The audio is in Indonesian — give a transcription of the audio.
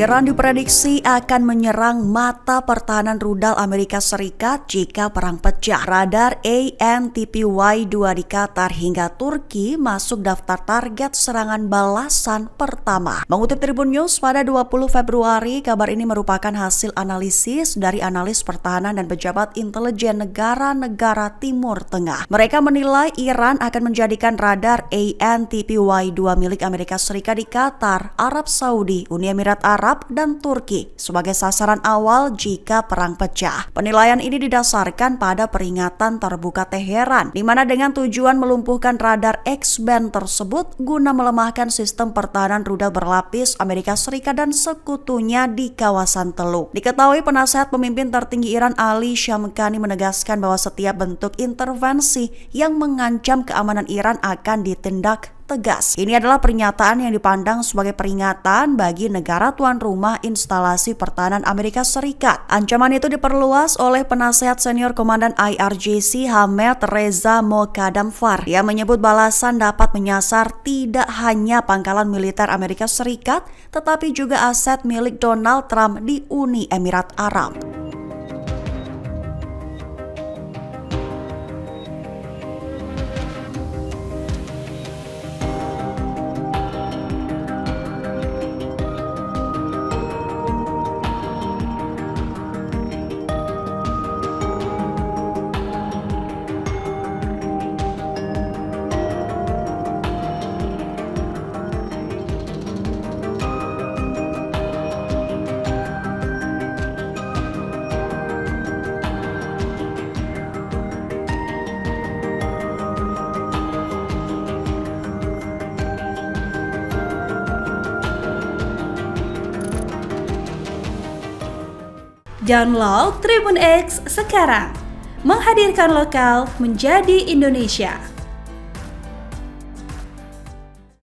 Iran diprediksi akan menyerang mata pertahanan rudal Amerika Serikat jika perang pecah. Radar ANTPY-2 di Qatar hingga Turki masuk daftar target serangan balasan pertama. Mengutip Tribun News pada 20 Februari, kabar ini merupakan hasil analisis dari analis pertahanan dan pejabat intelijen negara-negara Timur Tengah. Mereka menilai Iran akan menjadikan radar ANTPY-2 milik Amerika Serikat di Qatar, Arab Saudi, Uni Emirat Arab, dan Turki sebagai sasaran awal jika perang pecah. Penilaian ini didasarkan pada peringatan terbuka Teheran, di mana dengan tujuan melumpuhkan radar X-band tersebut guna melemahkan sistem pertahanan rudal berlapis Amerika Serikat dan sekutunya di kawasan Teluk. Diketahui penasihat pemimpin tertinggi Iran Ali Shamkhani menegaskan bahwa setiap bentuk intervensi yang mengancam keamanan Iran akan ditindak tegas. Ini adalah pernyataan yang dipandang sebagai peringatan bagi negara tuan rumah instalasi pertahanan Amerika Serikat. Ancaman itu diperluas oleh penasehat senior komandan IRGC Hamed Reza Moghadamfar. Dia menyebut balasan dapat menyasar tidak hanya pangkalan militer Amerika Serikat, tetapi juga aset milik Donald Trump di Uni Emirat Arab. Download Tribun X sekarang, menghadirkan lokal menjadi Indonesia.